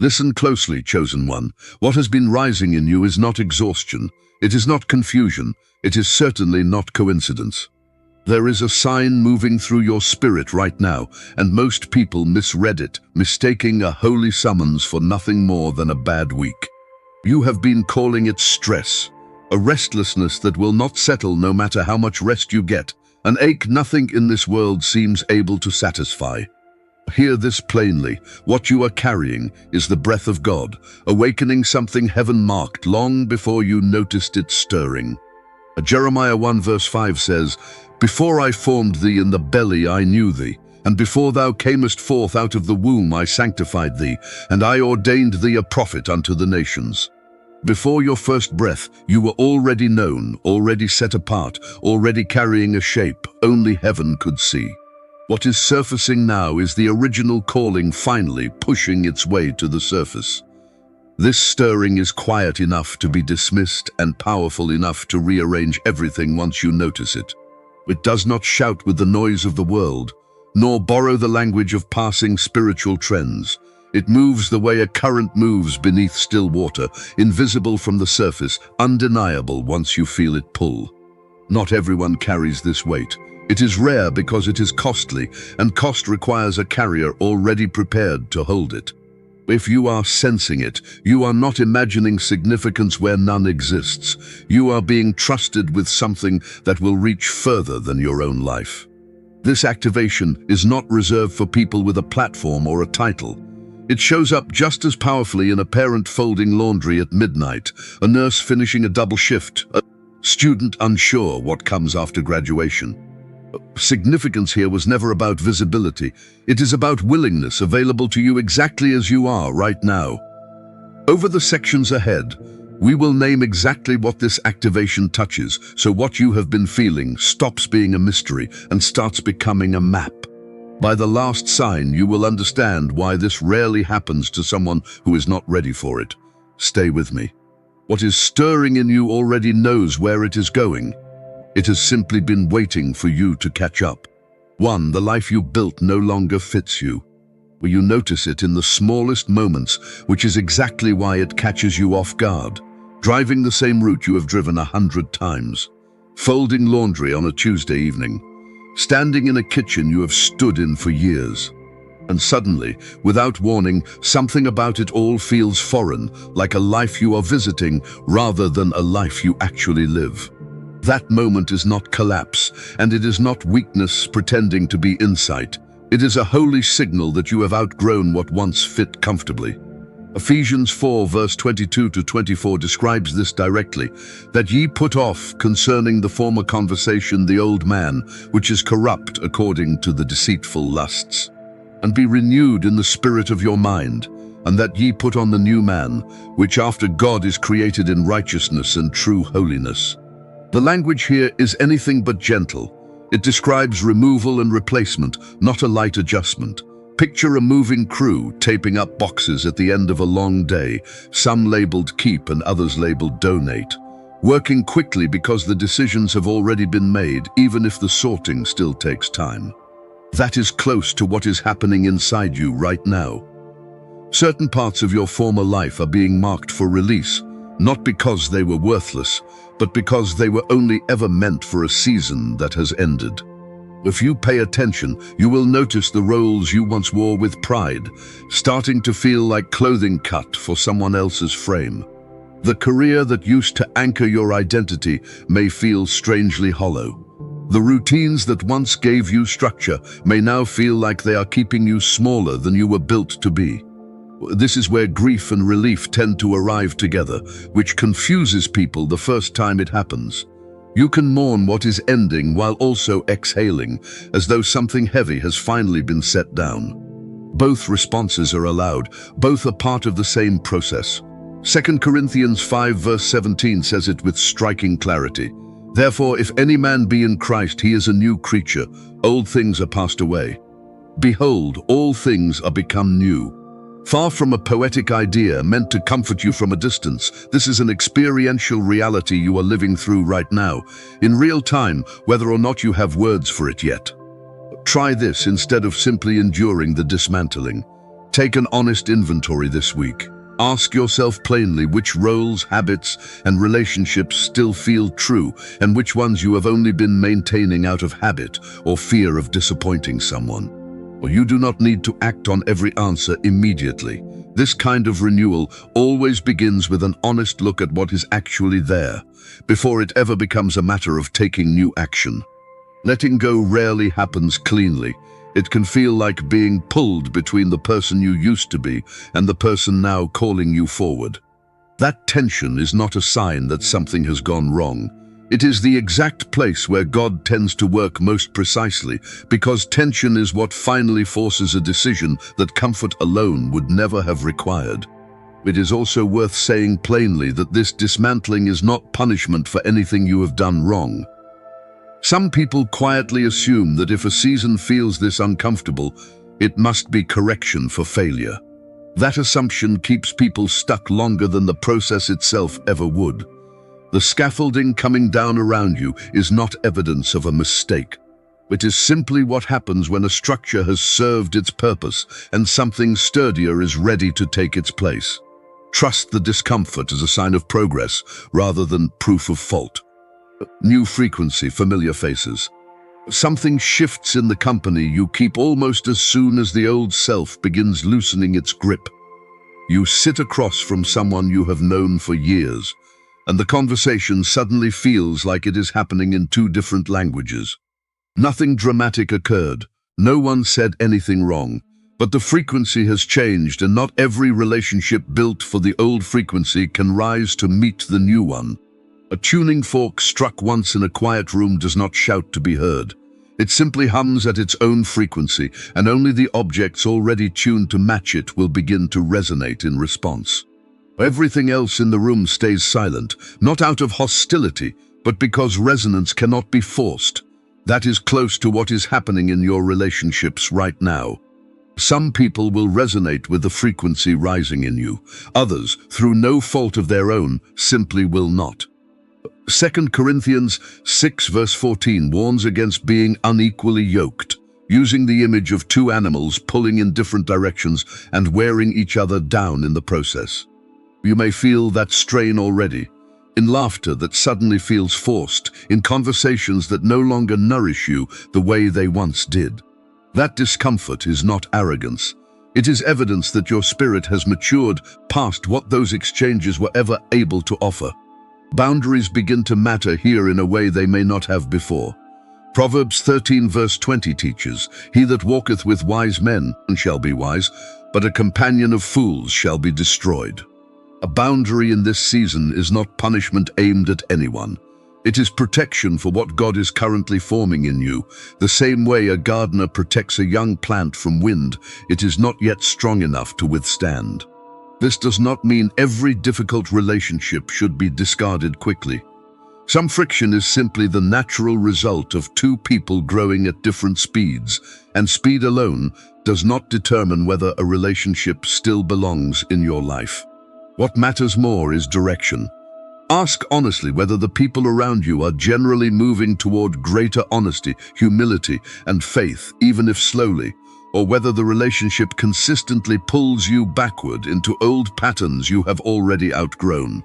Listen closely, chosen one. What has been rising in you is not exhaustion. It is not confusion. It is certainly not coincidence. There is a sign moving through your spirit right now, and most people misread it, mistaking a holy summons for nothing more than a bad week. You have been calling it stress, a restlessness that will not settle no matter how much rest you get, an ache nothing in this world seems able to satisfy. Hear this plainly. What you are carrying is the breath of God, awakening something heaven-marked long before you noticed it stirring. Jeremiah 1 verse 5 says, "Before I formed thee in the belly I knew thee, and before thou camest forth out of the womb I sanctified thee, and I ordained thee a prophet unto the nations." Before your first breath, you were already known, already set apart, already carrying a shape only heaven could see. What is surfacing now is the original calling finally pushing its way to the surface. This stirring is quiet enough to be dismissed and powerful enough to rearrange everything once you notice it. It does not shout with the noise of the world, nor borrow the language of passing spiritual trends. It moves the way a current moves beneath still water, invisible from the surface, undeniable once you feel it pull. Not everyone carries this weight. It is rare because it is costly, and cost requires a carrier already prepared to hold it. If you are sensing it, you are not imagining significance where none exists. You are being trusted with something that will reach further than your own life. This activation is not reserved for people with a platform or a title. It shows up just as powerfully in a parent folding laundry at midnight, a nurse finishing a double shift, a student unsure what comes after graduation. Significance here was never about visibility. It is about willingness available to you exactly as you are right now. Over the sections ahead, we will name exactly what this activation touches, so what you have been feeling stops being a mystery and starts becoming a map. By the last sign, you will understand why this rarely happens to someone who is not ready for it. Stay with me. What is stirring in you already knows where it is going. It has simply been waiting for you to catch up. 1. The life you built no longer fits you. Will you notice it in the smallest moments, which is exactly why it catches you off guard. Driving the same route you have driven 100 times. Folding laundry on a Tuesday evening. Standing in a kitchen you have stood in for years. And suddenly, without warning, something about it all feels foreign, like a life you are visiting rather than a life you actually live. That moment is not collapse, and it is not weakness pretending to be insight. It is a holy signal that you have outgrown what once fit comfortably. Ephesians 4 verse 22 to 24 describes this directly, that ye put off concerning the former conversation the old man, which is corrupt according to the deceitful lusts, and be renewed in the spirit of your mind, and that ye put on the new man, which after God is created in righteousness and true holiness. The language here is anything but gentle. It describes removal and replacement, not a light adjustment. Picture a moving crew taping up boxes at the end of a long day, some labeled keep and others labeled donate. Working quickly because the decisions have already been made, even if the sorting still takes time. That is close to what is happening inside you right now. Certain parts of your former life are being marked for release, not because they were worthless, but because they were only ever meant for a season that has ended. If you pay attention, you will notice the roles you once wore with pride, starting to feel like clothing cut for someone else's frame. The career that used to anchor your identity may feel strangely hollow. The routines that once gave you structure may now feel like they are keeping you smaller than you were built to be. This is where grief and relief tend to arrive together, which confuses people the first time it happens. You can mourn what is ending while also exhaling, as though something heavy has finally been set down. Both responses are allowed, both are part of the same process. 2 Corinthians 5 verse 17 says it with striking clarity. Therefore, if any man be in Christ, he is a new creature. Old things are passed away. Behold, all things are become new. Far from a poetic idea meant to comfort you from a distance, this is an experiential reality you are living through right now, in real time, whether or not you have words for it yet. Try this instead of simply enduring the dismantling. Take an honest inventory this week. Ask yourself plainly which roles, habits, and relationships still feel true, and which ones you have only been maintaining out of habit or fear of disappointing someone. Well, you do not need to act on every answer immediately. This kind of renewal always begins with an honest look at what is actually there, before it ever becomes a matter of taking new action. Letting go rarely happens cleanly. It can feel like being pulled between the person you used to be and the person now calling you forward. That tension is not a sign that something has gone wrong. It is the exact place where God tends to work most precisely, because tension is what finally forces a decision that comfort alone would never have required. It is also worth saying plainly that this dismantling is not punishment for anything you have done wrong. Some people quietly assume that if a season feels this uncomfortable, it must be correction for failure. That assumption keeps people stuck longer than the process itself ever would. The scaffolding coming down around you is not evidence of a mistake. It is simply what happens when a structure has served its purpose and something sturdier is ready to take its place. Trust the discomfort as a sign of progress rather than proof of fault. New frequency, familiar faces. Something shifts in the company you keep almost as soon as the old self begins loosening its grip. You sit across from someone you have known for years, and the conversation suddenly feels like it is happening in two different languages. Nothing dramatic occurred. No one said anything wrong. But the frequency has changed, and not every relationship built for the old frequency can rise to meet the new one. A tuning fork struck once in a quiet room does not shout to be heard. It simply hums at its own frequency, and only the objects already tuned to match it will begin to resonate in response. Everything else in the room stays silent, not out of hostility, but because resonance cannot be forced. That is close to what is happening in your relationships right now. Some people will resonate with the frequency rising in you. Others, through no fault of their own, simply will not. 2 Corinthians 6 verse 14 warns against being unequally yoked, using the image of two animals pulling in different directions and wearing each other down in the process. You may feel that strain already, in laughter that suddenly feels forced, in conversations that no longer nourish you the way they once did. That discomfort is not arrogance. It is evidence that your spirit has matured past what those exchanges were ever able to offer. Boundaries begin to matter here in a way they may not have before. Proverbs 13 verse 20 teaches, "He that walketh with wise men shall be wise, but a companion of fools shall be destroyed." A boundary in this season is not punishment aimed at anyone. It is protection for what God is currently forming in you. The same way a gardener protects a young plant from wind, it is not yet strong enough to withstand. This does not mean every difficult relationship should be discarded quickly. Some friction is simply the natural result of two people growing at different speeds, and speed alone does not determine whether a relationship still belongs in your life. What matters more is direction. Ask honestly whether the people around you are generally moving toward greater honesty, humility, and faith, even if slowly, or whether the relationship consistently pulls you backward into old patterns you have already outgrown.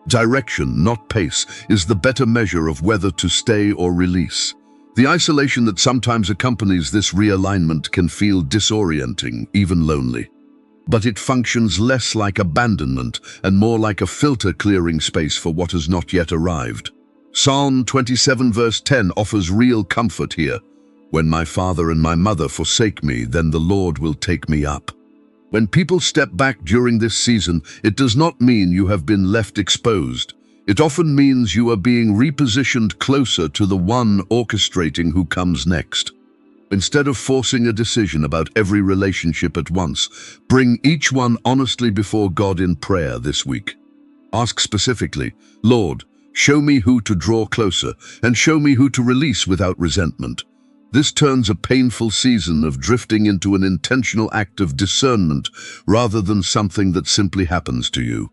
Direction, not pace, is the better measure of whether to stay or release. The isolation that sometimes accompanies this realignment can feel disorienting, even lonely. But it functions less like abandonment and more like a filter clearing space for what has not yet arrived. Psalm 27 verse 10 offers real comfort here. "When my father and my mother forsake me, then the Lord will take me up." When people step back during this season, it does not mean you have been left exposed. It often means you are being repositioned closer to the one orchestrating who comes next. Instead of forcing a decision about every relationship at once, bring each one honestly before God in prayer this week. Ask specifically, "Lord, show me who to draw closer, and show me who to release without resentment." This turns a painful season of drifting into an intentional act of discernment rather than something that simply happens to you.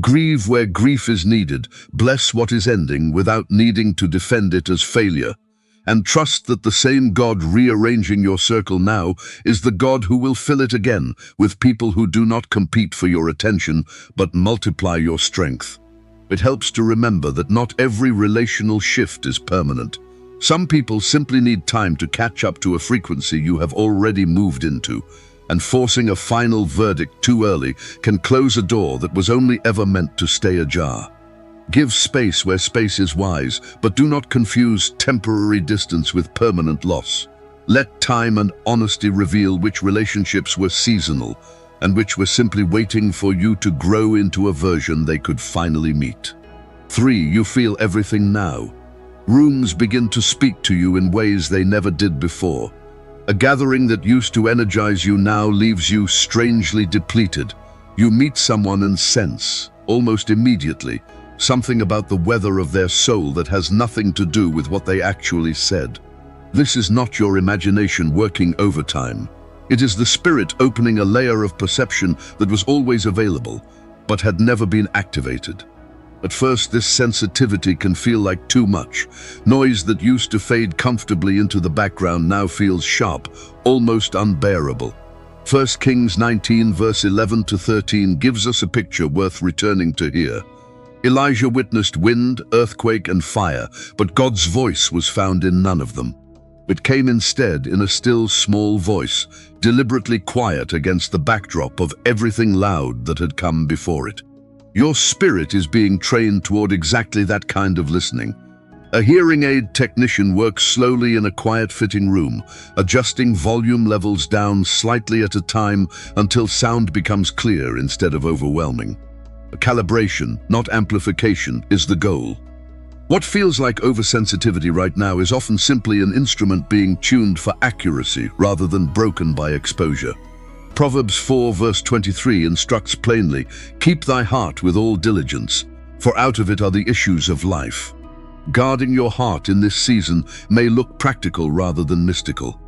Grieve where grief is needed, bless what is ending without needing to defend it as failure. and trust that the same God rearranging your circle now is the God who will fill it again with people who do not compete for your attention, but multiply your strength. It helps to remember that not every relational shift is permanent. Some people simply need time to catch up to a frequency you have already moved into, and forcing a final verdict too early can close a door that was only ever meant to stay ajar. Give space where space is wise, but do not confuse temporary distance with permanent loss. Let time and honesty reveal which relationships were seasonal and which were simply waiting for you to grow into a version they could finally meet. 3. You feel everything now. Rooms begin to speak to you in ways they never did before. A gathering that used to energize you now leaves you strangely depleted. You meet someone and sense, almost immediately, something about the weather of their soul that has nothing to do with what they actually said. This is not your imagination working overtime. It is the Spirit opening a layer of perception that was always available, but had never been activated. At first, this sensitivity can feel like too much. Noise that used to fade comfortably into the background now feels sharp, almost unbearable. 1 Kings 19 verse 11 to 13 gives us a picture worth returning to here. Elijah witnessed wind, earthquake, and fire, but God's voice was found in none of them. It came instead in a still, small voice, deliberately quiet against the backdrop of everything loud that had come before it. Your spirit is being trained toward exactly that kind of listening. A hearing aid technician works slowly in a quiet fitting room, adjusting volume levels down slightly at a time until sound becomes clear instead of overwhelming. Calibration, not amplification, is the goal. What feels like oversensitivity right now is often simply an instrument being tuned for accuracy rather than broken by exposure. Proverbs 4 verse 23 instructs plainly, "Keep thy heart with all diligence, for out of it are the issues of life." Guarding your heart in this season may look practical rather than mystical.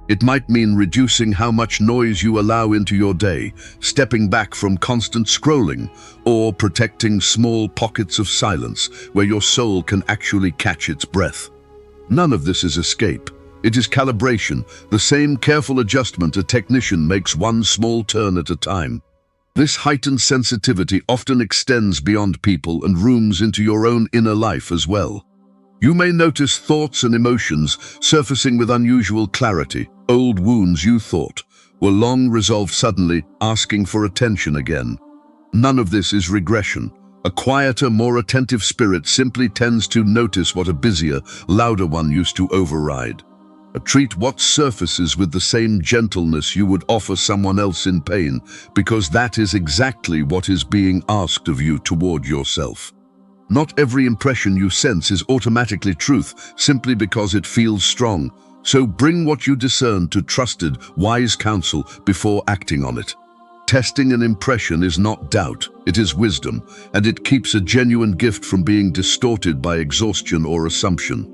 It might mean reducing how much noise you allow into your day, stepping back from constant scrolling, or protecting small pockets of silence where your soul can actually catch its breath. None of this is escape. It is calibration, the same careful adjustment a technician makes one small turn at a time. This heightened sensitivity often extends beyond people and rooms into your own inner life as well. You may notice thoughts and emotions surfacing with unusual clarity. Old wounds you thought were long resolved suddenly, asking for attention again. None of this is regression. A quieter, more attentive spirit simply tends to notice what a busier, louder one used to override. Treat what surfaces with the same gentleness you would offer someone else in pain, because that is exactly what is being asked of you toward yourself. Not every impression you sense is automatically truth simply because it feels strong, so bring what you discern to trusted, wise counsel before acting on it. Testing an impression is not doubt, it is wisdom, and it keeps a genuine gift from being distorted by exhaustion or assumption.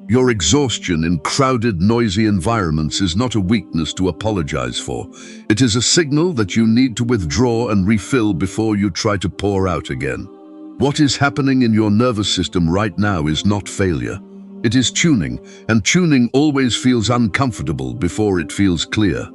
Your exhaustion in crowded, noisy environments is not a weakness to apologize for. It is a signal that you need to withdraw and refill before you try to pour out again. What is happening in your nervous system right now is not failure. It is tuning, and tuning always feels uncomfortable before it feels clear.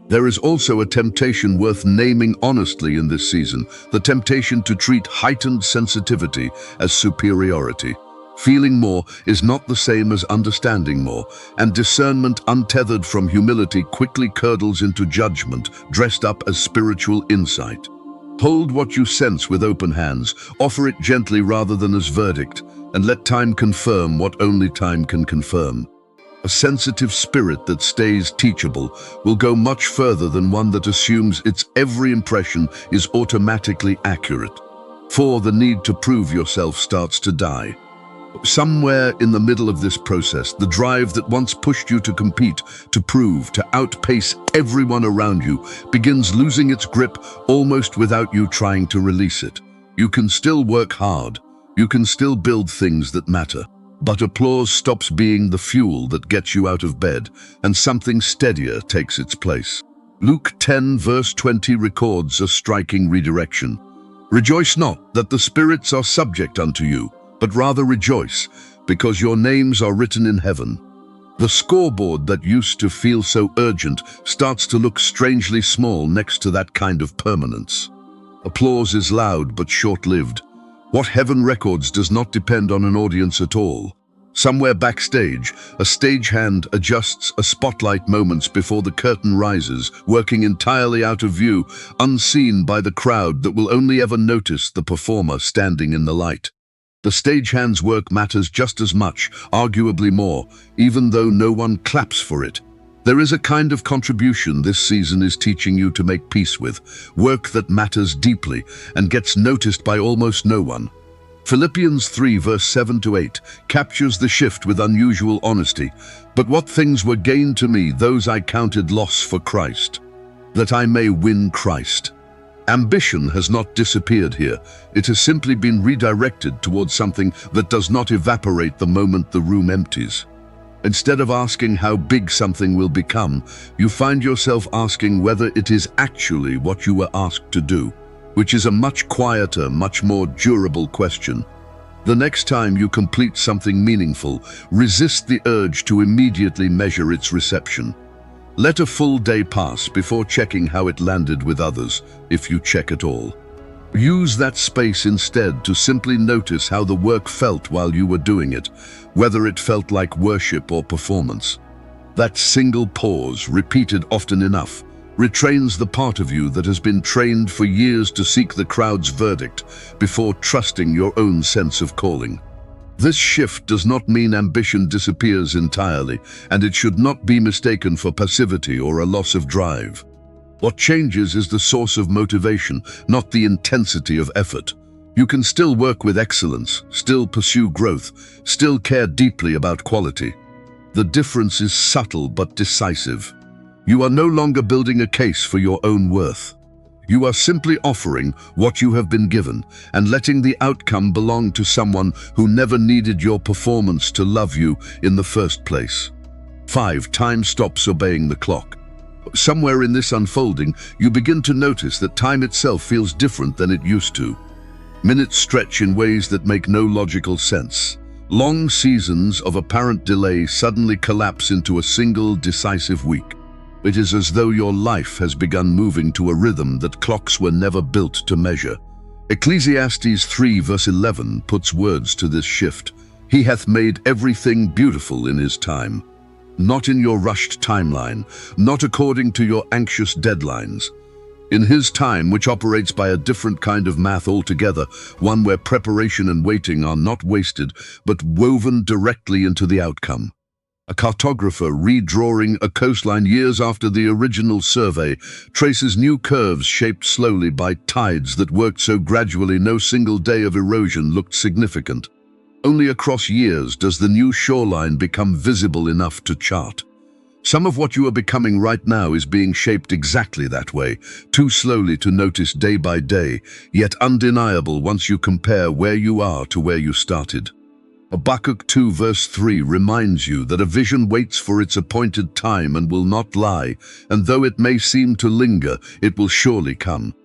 There is also a temptation worth naming honestly in this season, the temptation to treat heightened sensitivity as superiority. Feeling more is not the same as understanding more, and discernment untethered from humility quickly curdles into judgment, dressed up as spiritual insight. Hold what you sense with open hands, offer it gently rather than as verdict, and let time confirm what only time can confirm. A sensitive spirit that stays teachable will go much further than one that assumes its every impression is automatically accurate. For the need to prove yourself starts to die. Somewhere in the middle of this process, the drive that once pushed you to compete, to prove, to outpace everyone around you, begins losing its grip almost without you trying to release it. You can still work hard. You can still build things that matter. But applause stops being the fuel that gets you out of bed, and something steadier takes its place. Luke 10 verse 20 records a striking redirection. "Rejoice not that the spirits are subject unto you, but rather rejoice, because your names are written in heaven." The scoreboard that used to feel so urgent starts to look strangely small next to that kind of permanence. Applause is loud but short-lived. What heaven records does not depend on an audience at all. Somewhere backstage, a stagehand adjusts a spotlight moments before the curtain rises, working entirely out of view, unseen by the crowd that will only ever notice the performer standing in the light. The stagehand's work matters just as much, arguably more, even though no one claps for it. There is a kind of contribution this season is teaching you to make peace with, work that matters deeply and gets noticed by almost no one. Philippians 3 verse 7-8 captures the shift with unusual honesty. But what things were gain to me, those I counted loss for Christ, that I may win Christ. Ambition has not disappeared here. It has simply been redirected towards something that does not evaporate the moment the room empties. Instead of asking how big something will become, you find yourself asking whether it is actually what you were asked to do, which is a much quieter, much more durable question. The next time you complete something meaningful, resist the urge to immediately measure its reception. Let a full day pass before checking how it landed with others, if you check at all. Use that space instead to simply notice how the work felt while you were doing it, whether it felt like worship or performance. That single pause, repeated often enough, retrains the part of you that has been trained for years to seek the crowd's verdict before trusting your own sense of calling. This shift does not mean ambition disappears entirely, and it should not be mistaken for passivity or a loss of drive. What changes is the source of motivation, not the intensity of effort. You can still work with excellence, still pursue growth, still care deeply about quality. The difference is subtle but decisive. You are no longer building a case for your own worth. You are simply offering what you have been given and letting the outcome belong to someone who never needed your performance to love you in the first place. 5. Time stops obeying the clock. Somewhere in this unfolding, you begin to notice that time itself feels different than it used to. Minutes stretch in ways that make no logical sense. Long seasons of apparent delay suddenly collapse into a single decisive week. It is as though your life has begun moving to a rhythm that clocks were never built to measure. Ecclesiastes 3 verse 11 puts words to this shift. He hath made everything beautiful in his time. Not in your rushed timeline, not according to your anxious deadlines. In his time, which operates by a different kind of math altogether, one where preparation and waiting are not wasted, but woven directly into the outcome. A cartographer redrawing a coastline years after the original survey traces new curves shaped slowly by tides that worked so gradually no single day of erosion looked significant. Only across years does the new shoreline become visible enough to chart. Some of what you are becoming right now is being shaped exactly that way, too slowly to notice day by day, yet undeniable once you compare where you are to where you started. Habakkuk 2 verse 3 reminds you that a vision waits for its appointed time and will not lie, and though it may seem to linger, it will surely come.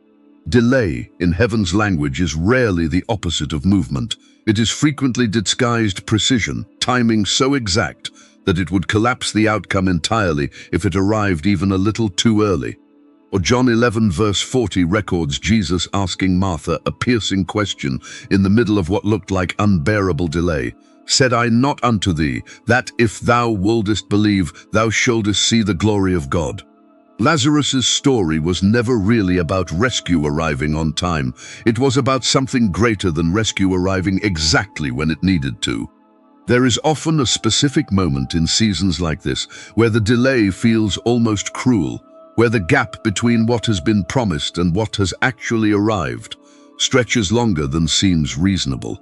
Delay, in heaven's language, is rarely the opposite of movement. It is frequently disguised precision, timing so exact that it would collapse the outcome entirely if it arrived even a little too early. Or John 11 verse 40 records Jesus asking Martha a piercing question in the middle of what looked like unbearable delay. Said I not unto thee, that if thou wouldest believe, thou shouldest see the glory of God? Lazarus's story was never really about rescue arriving on time. It was about something greater than rescue arriving exactly when it needed to. There is often a specific moment in seasons like this where the delay feels almost cruel, where the gap between what has been promised and what has actually arrived stretches longer than seems reasonable.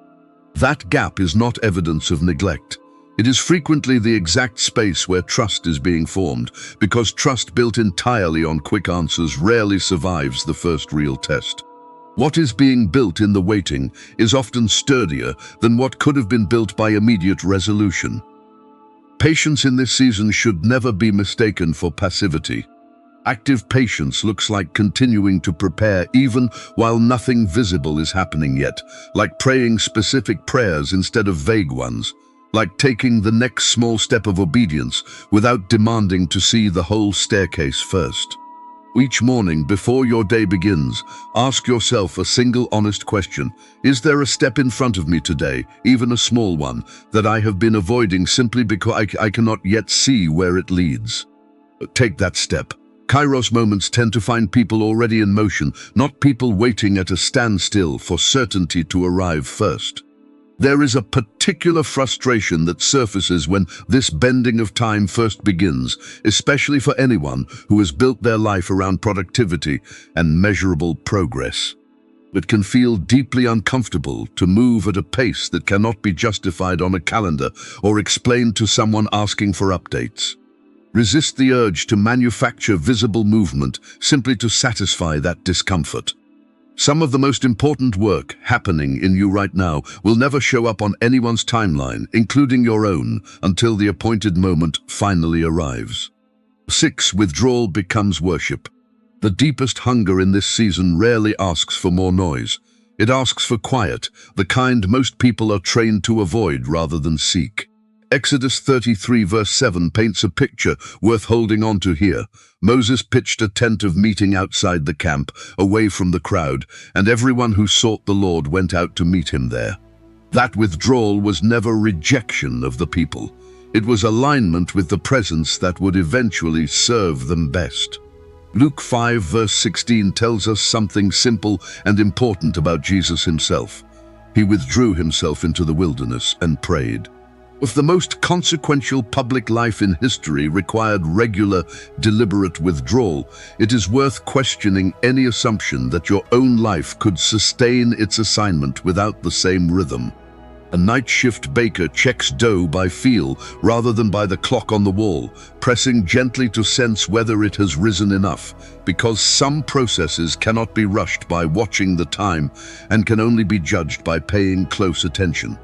That gap is not evidence of neglect. It is frequently the exact space where trust is being formed, because trust built entirely on quick answers rarely survives the first real test. What is being built in the waiting is often sturdier than what could have been built by immediate resolution. Patience in this season should never be mistaken for passivity. Active patience looks like continuing to prepare even while nothing visible is happening yet, like praying specific prayers instead of vague ones. like taking the next small step of obedience without demanding to see the whole staircase first. Each morning before your day begins, ask yourself a single honest question. Is there a step in front of me today, even a small one, that I have been avoiding simply because I cannot yet see where it leads? Take that step. Kairos moments tend to find people already in motion, not people waiting at a standstill for certainty to arrive first. There is a particular frustration that surfaces when this bending of time first begins, especially for anyone who has built their life around productivity and measurable progress. It can feel deeply uncomfortable to move at a pace that cannot be justified on a calendar or explained to someone asking for updates. Resist the urge to manufacture visible movement simply to satisfy that discomfort. Some of the most important work happening in you right now will never show up on anyone's timeline, including your own, until the appointed moment finally arrives. 6. Withdrawal becomes worship. The deepest hunger in this season rarely asks for more noise. It asks for quiet, the kind most people are trained to avoid rather than seek. Exodus 33 verse 7 paints a picture worth holding on to here. Moses pitched a tent of meeting outside the camp, away from the crowd, and everyone who sought the Lord went out to meet him there. That withdrawal was never rejection of the people. It was alignment with the presence that would eventually serve them best. Luke 5 verse 16 tells us something simple and important about Jesus himself. He withdrew himself into the wilderness and prayed. If the most consequential public life in history required regular, deliberate withdrawal, it is worth questioning any assumption that your own life could sustain its assignment without the same rhythm. A night shift baker checks dough by feel rather than by the clock on the wall, pressing gently to sense whether it has risen enough, because some processes cannot be rushed by watching the time and can only be judged by paying close attention.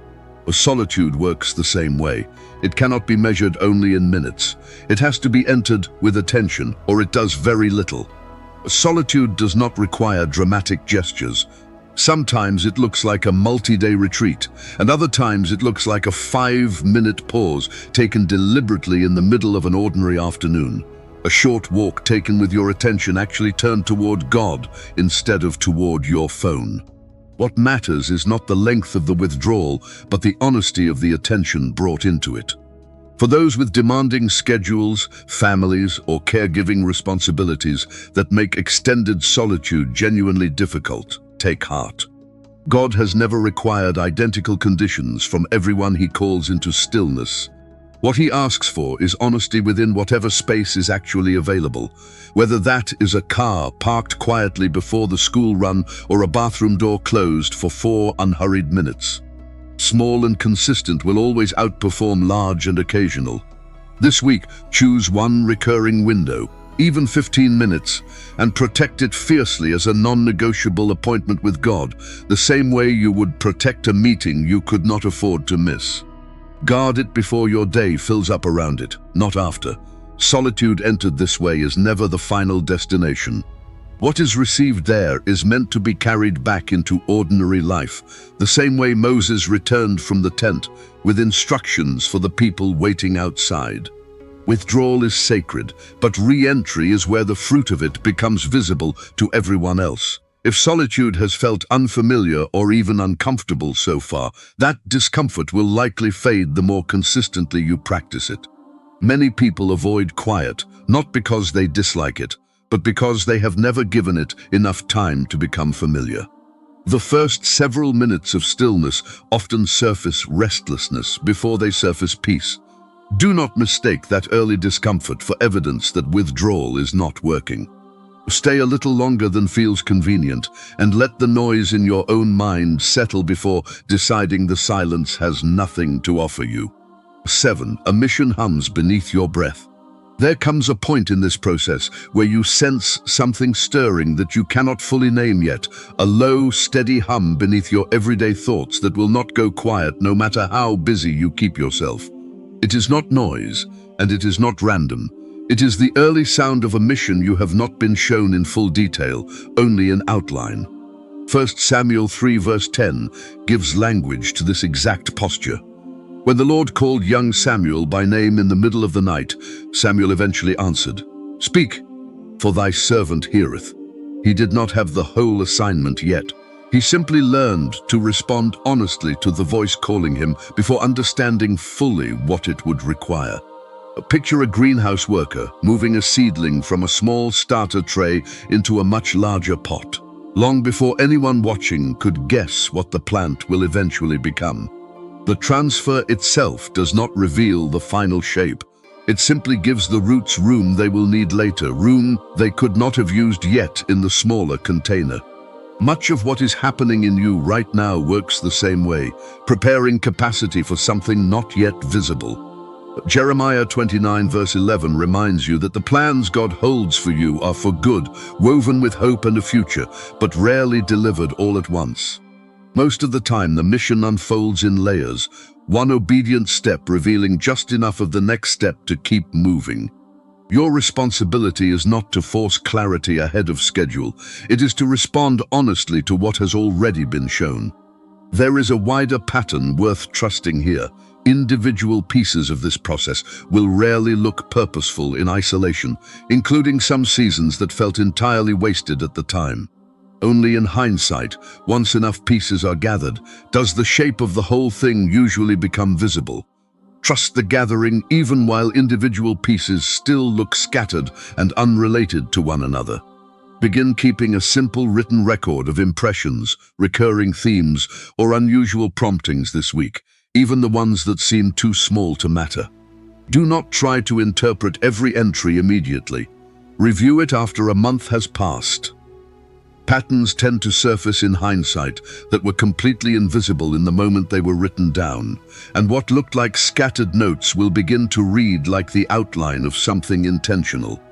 Solitude works the same way. It cannot be measured only in minutes. It has to be entered with attention, or it does very little. Solitude does not require dramatic gestures. Sometimes it looks like a multi-day retreat, and other times it looks like a 5-minute pause taken deliberately in the middle of an ordinary afternoon. A short walk taken with your attention actually turned toward God instead of toward your phone. What matters is not the length of the withdrawal, but the honesty of the attention brought into it. For those with demanding schedules, families, or caregiving responsibilities that make extended solitude genuinely difficult, take heart. God has never required identical conditions from everyone he calls into stillness. What he asks for is honesty within whatever space is actually available, whether that is a car parked quietly before the school run or a bathroom door closed for 4 unhurried minutes. Small and consistent will always outperform large and occasional. This week, choose one recurring window, even 15 minutes, and protect it fiercely as a non-negotiable appointment with God, the same way you would protect a meeting you could not afford to miss. Guard it before your day fills up around it, not after. Solitude entered this way is never the final destination. What is received there is meant to be carried back into ordinary life, the same way Moses returned from the tent with instructions for the people waiting outside. Withdrawal is sacred, but re-entry is where the fruit of it becomes visible to everyone else. If solitude has felt unfamiliar or even uncomfortable so far, that discomfort will likely fade the more consistently you practice it. Many people avoid quiet, not because they dislike it, but because they have never given it enough time to become familiar. The first several minutes of stillness often surface restlessness before they surface peace. Do not mistake that early discomfort for evidence that withdrawal is not working. Stay a little longer than feels convenient, and let the noise in your own mind settle before deciding the silence has nothing to offer you. 7. A mission hums beneath your breath. There comes a point in this process where you sense something stirring that you cannot fully name yet, a low, steady hum beneath your everyday thoughts that will not go quiet no matter how busy you keep yourself. It is not noise, and it is not random. It is the early sound of a mission you have not been shown in full detail, only in outline. 1 Samuel 3 verse 10 gives language to this exact posture. When the Lord called young Samuel by name in the middle of the night, Samuel eventually answered, "Speak, for thy servant heareth." He did not have the whole assignment yet. He simply learned to respond honestly to the voice calling him before understanding fully what it would require. Picture a greenhouse worker moving a seedling from a small starter tray into a much larger pot, long before anyone watching could guess what the plant will eventually become. The transfer itself does not reveal the final shape. It simply gives the roots room they will need later, room they could not have used yet in the smaller container. Much of what is happening in you right now works the same way, preparing capacity for something not yet visible. Jeremiah 29 verse 11 reminds you that the plans God holds for you are for good, woven with hope and a future, but rarely delivered all at once. Most of the time, the mission unfolds in layers, one obedient step revealing just enough of the next step to keep moving. Your responsibility is not to force clarity ahead of schedule. It is to respond honestly to what has already been shown. There is a wider pattern worth trusting here. Individual pieces of this process will rarely look purposeful in isolation, including some seasons that felt entirely wasted at the time. Only in hindsight, once enough pieces are gathered, does the shape of the whole thing usually become visible. Trust the gathering even while individual pieces still look scattered and unrelated to one another. Begin keeping a simple written record of impressions, recurring themes, or unusual promptings this week, even the ones that seem too small to matter. Do not try to interpret every entry immediately. Review it after a month has passed. Patterns tend to surface in hindsight that were completely invisible in the moment they were written down, and what looked like scattered notes will begin to read like the outline of something intentional.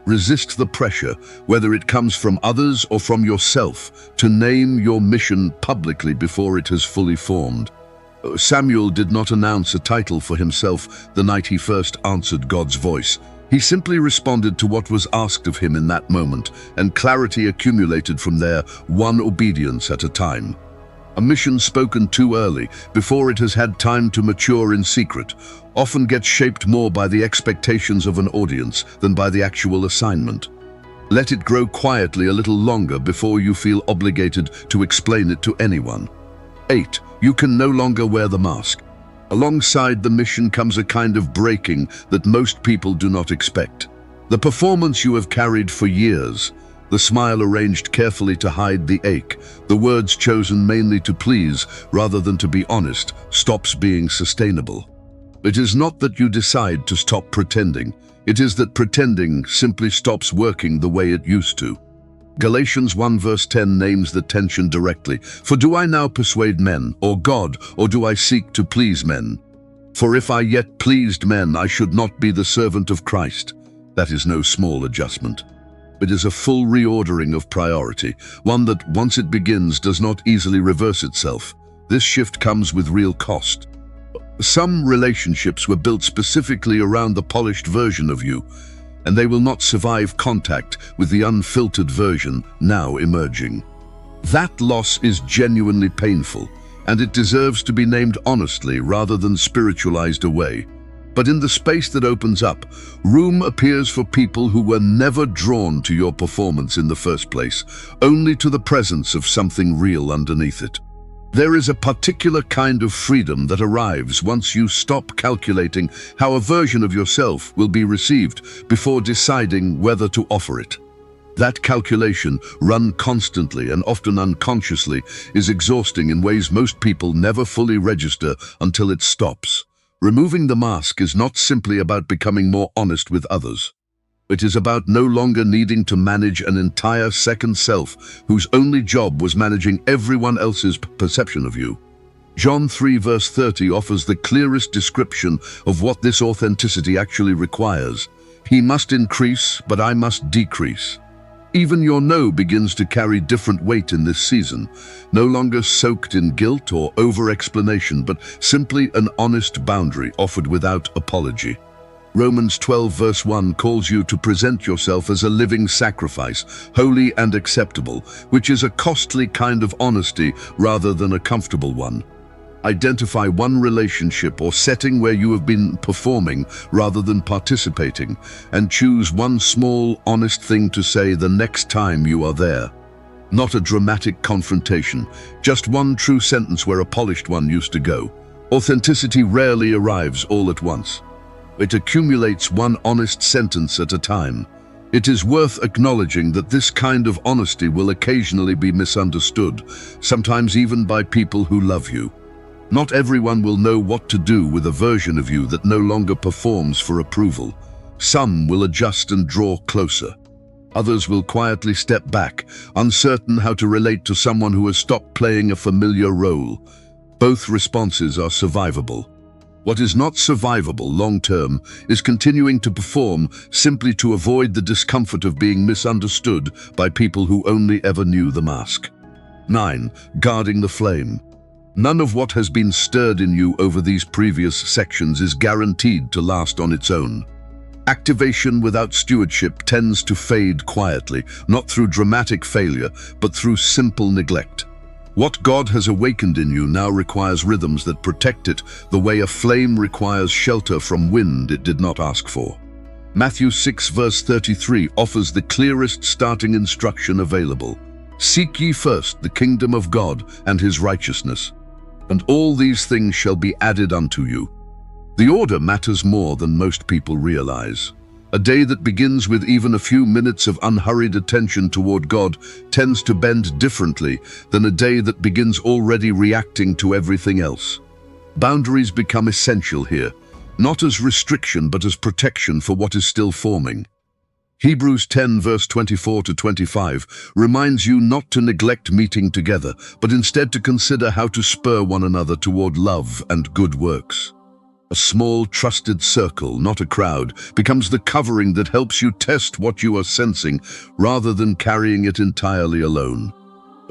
Resist the pressure, whether it comes from others or from yourself, to name your mission publicly before it has fully formed. Samuel did not announce a title for himself the night he first answered God's voice. He simply responded to what was asked of him in that moment, and clarity accumulated from there, one obedience at a time. A mission spoken too early, before it has had time to mature in secret, often gets shaped more by the expectations of an audience than by the actual assignment. Let it grow quietly a little longer before you feel obligated to explain it to anyone. 8. You can no longer wear the mask. Alongside the mission comes a kind of breaking that most people do not expect. The performance you have carried for years, the smile arranged carefully to hide the ache, the words chosen mainly to please rather than to be honest, stops being sustainable. It is not that you decide to stop pretending. It is that pretending simply stops working the way it used to. Galatians 1 verse 10 names the tension directly. For do I now persuade men, or God, or do I seek to please men? For if I yet pleased men, I should not be the servant of Christ. That is no small adjustment. It is a full reordering of priority, one that, once it begins, does not easily reverse itself. This shift comes with real cost. Some relationships were built specifically around the polished version of you, and they will not survive contact with the unfiltered version now emerging. That loss is genuinely painful, and it deserves to be named honestly rather than spiritualized away. But in the space that opens up, room appears for people who were never drawn to your performance in the first place, only to the presence of something real underneath it. There is a particular kind of freedom that arrives once you stop calculating how a version of yourself will be received before deciding whether to offer it. That calculation, run constantly and often unconsciously, is exhausting in ways most people never fully register until it stops. Removing the mask is not simply about becoming more honest with others. It is about no longer needing to manage an entire second self whose only job was managing everyone else's perception of you. John 3 verse 30 offers the clearest description of what this authenticity actually requires. He must increase, but I must decrease. Even your no begins to carry different weight in this season, no longer soaked in guilt or over-explanation, but simply an honest boundary offered without apology. Romans 12 verse 1 calls you to present yourself as a living sacrifice, holy and acceptable, which is a costly kind of honesty rather than a comfortable one. Identify one relationship or setting where you have been performing rather than participating, and choose one small, honest thing to say the next time you are there. Not a dramatic confrontation, just one true sentence where a polished one used to go. Authenticity rarely arrives all at once. It accumulates one honest sentence at a time. It is worth acknowledging that this kind of honesty will occasionally be misunderstood, sometimes even by people who love you. Not everyone will know what to do with a version of you that no longer performs for approval. Some will adjust and draw closer. Others will quietly step back, uncertain how to relate to someone who has stopped playing a familiar role. Both responses are survivable. What is not survivable long-term is continuing to perform simply to avoid the discomfort of being misunderstood by people who only ever knew the mask. 9. Guarding the flame. None of what has been stirred in you over these previous sections is guaranteed to last on its own. Activation without stewardship tends to fade quietly, not through dramatic failure, but through simple neglect. What God has awakened in you now requires rhythms that protect it the way a flame requires shelter from wind it did not ask for. Matthew 6 verse 33 offers the clearest starting instruction available. Seek ye first the kingdom of God and his righteousness, and all these things shall be added unto you. The order matters more than most people realize. A day that begins with even a few minutes of unhurried attention toward God tends to bend differently than a day that begins already reacting to everything else. Boundaries become essential here, not as restriction but as protection for what is still forming. Hebrews 10 verse 24 to 25 reminds you not to neglect meeting together, but instead to consider how to spur one another toward love and good works. A small, trusted circle, not a crowd, becomes the covering that helps you test what you are sensing rather than carrying it entirely alone.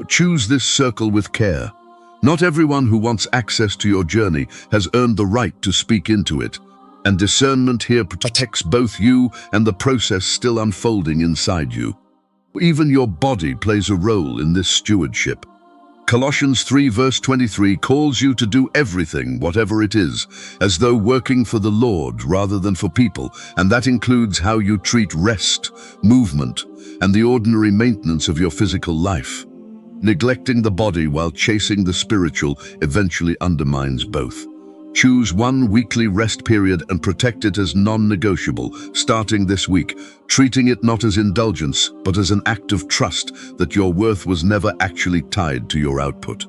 Choose this circle with care. Not everyone who wants access to your journey has earned the right to speak into it, and discernment here protects both you and the process still unfolding inside you. Even your body plays a role in this stewardship. Colossians 3 verse 23 calls you to do everything, whatever it is, as though working for the Lord rather than for people, and that includes how you treat rest, movement, and the ordinary maintenance of your physical life. Neglecting the body while chasing the spiritual eventually undermines both. Choose one weekly rest period and protect it as non-negotiable, starting this week, treating it not as indulgence, but as an act of trust that your worth was never actually tied to your output.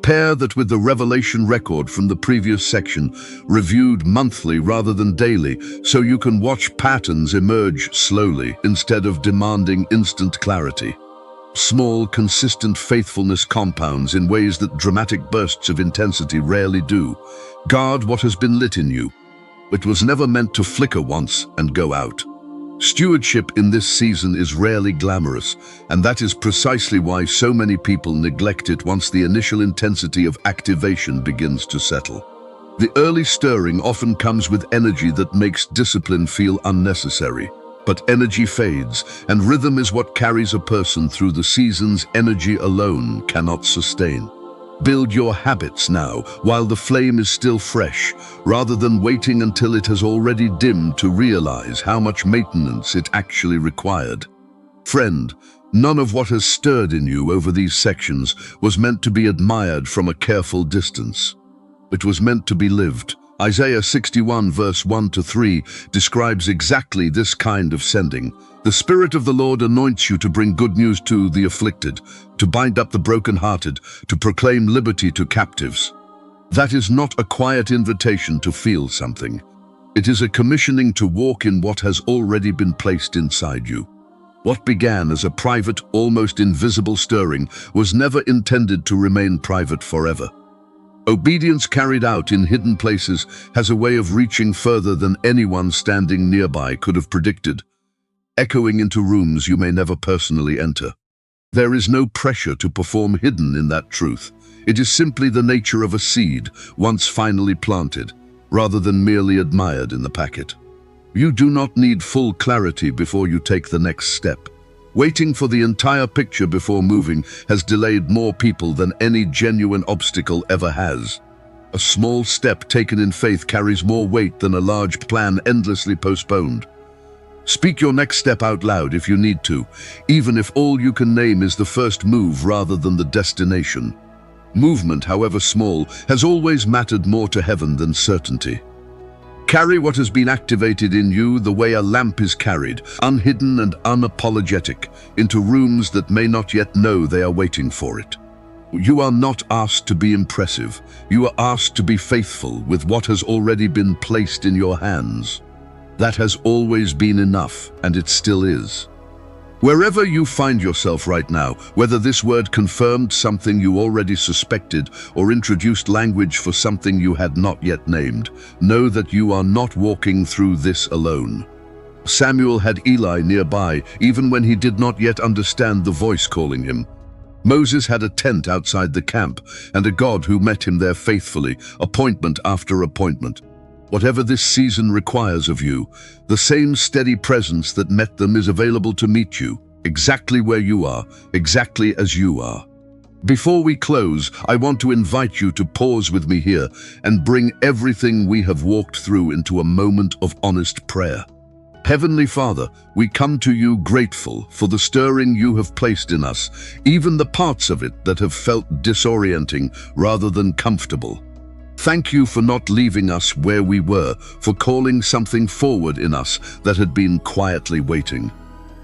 Pair that with the revelation record from the previous section, reviewed monthly rather than daily, so you can watch patterns emerge slowly instead of demanding instant clarity. Small, consistent faithfulness compounds in ways that dramatic bursts of intensity rarely do. Guard what has been lit in you. It was never meant to flicker once and go out. Stewardship in this season is rarely glamorous, and that is precisely why so many people neglect it once the initial intensity of activation begins to settle. The early stirring often comes with energy that makes discipline feel unnecessary. But energy fades, and rhythm is what carries a person through the seasons energy alone cannot sustain. Build your habits now, while the flame is still fresh, rather than waiting until it has already dimmed to realize how much maintenance it actually required. Friend, none of what has stirred in you over these sections was meant to be admired from a careful distance. It was meant to be lived. Isaiah 61 verse 1 to 3 describes exactly this kind of sending. The Spirit of the Lord anoints you to bring good news to the afflicted, to bind up the brokenhearted, to proclaim liberty to captives. That is not a quiet invitation to feel something. It is a commissioning to walk in what has already been placed inside you. What began as a private, almost invisible stirring was never intended to remain private forever. Obedience carried out in hidden places has a way of reaching further than anyone standing nearby could have predicted, echoing into rooms you may never personally enter. There is no pressure to perform hidden in that truth. It is simply the nature of a seed, once finally planted, rather than merely admired in the packet. You do not need full clarity before you take the next step. Waiting for the entire picture before moving has delayed more people than any genuine obstacle ever has. A small step taken in faith carries more weight than a large plan endlessly postponed. Speak your next step out loud if you need to, even if all you can name is the first move rather than the destination. Movement, however small, has always mattered more to heaven than certainty. Carry what has been activated in you the way a lamp is carried, unhidden and unapologetic, into rooms that may not yet know they are waiting for it. You are not asked to be impressive. You are asked to be faithful with what has already been placed in your hands. That has always been enough, and it still is. Wherever you find yourself right now, whether this word confirmed something you already suspected or introduced language for something you had not yet named, know that you are not walking through this alone. Samuel had Eli nearby, even when he did not yet understand the voice calling him. Moses had a tent outside the camp, and a God who met him there faithfully, appointment after appointment. Whatever this season requires of you, the same steady presence that met them is available to meet you, exactly where you are, exactly as you are. Before we close, I want to invite you to pause with me here and bring everything we have walked through into a moment of honest prayer. Heavenly Father, we come to you grateful for the stirring you have placed in us, even the parts of it that have felt disorienting rather than comfortable. Thank you for not leaving us where we were, for calling something forward in us that had been quietly waiting.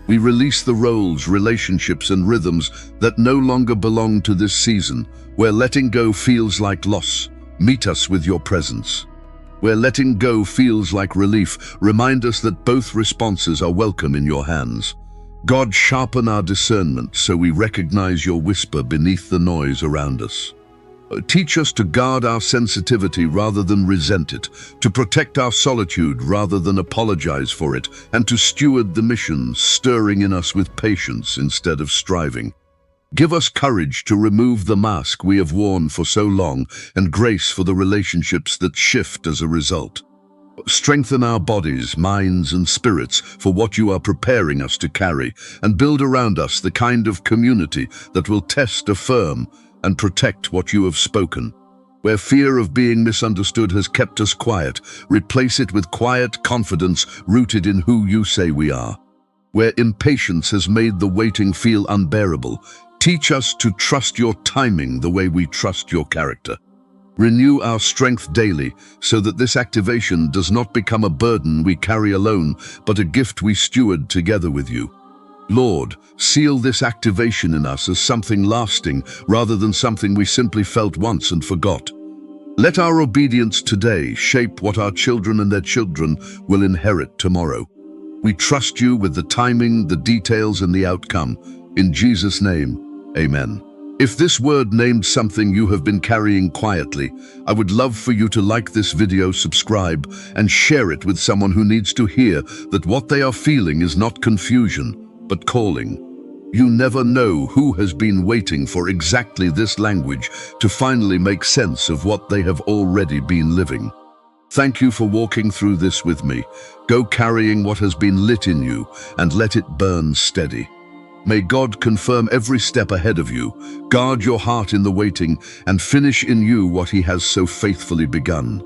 We release the roles, relationships, and rhythms that no longer belong to this season, where letting go feels like loss. Meet us with your presence. Where letting go feels like relief, remind us that both responses are welcome in your hands. God, sharpen our discernment so we recognize your whisper beneath the noise around us. Teach us to guard our sensitivity rather than resent it, to protect our solitude rather than apologize for it, and to steward the mission, stirring in us with patience instead of striving. Give us courage to remove the mask we have worn for so long, and grace for the relationships that shift as a result. Strengthen our bodies, minds, and spirits for what you are preparing us to carry, and build around us the kind of community that will test, affirm, and protect what you have spoken. Where fear of being misunderstood has kept us quiet, replace it with quiet confidence rooted in who you say we are. Where impatience has made the waiting feel unbearable, teach us to trust your timing the way we trust your character. Renew our strength daily so that this activation does not become a burden we carry alone, but a gift we steward together with you. Lord, seal this activation in us as something lasting rather than something we simply felt once and forgot. Let our obedience today shape what our children and their children will inherit tomorrow. We trust you with the timing, the details, and the outcome. In Jesus' name, amen. If this word named something you have been carrying quietly, I would love for you to like this video, subscribe, and share it with someone who needs to hear that what they are feeling is not confusion, but calling. You never know who has been waiting for exactly this language to finally make sense of what they have already been living. Thank you for walking through this with me. Go carrying what has been lit in you and let it burn steady. May God confirm every step ahead of you, guard your heart in the waiting, and finish in you what He has so faithfully begun.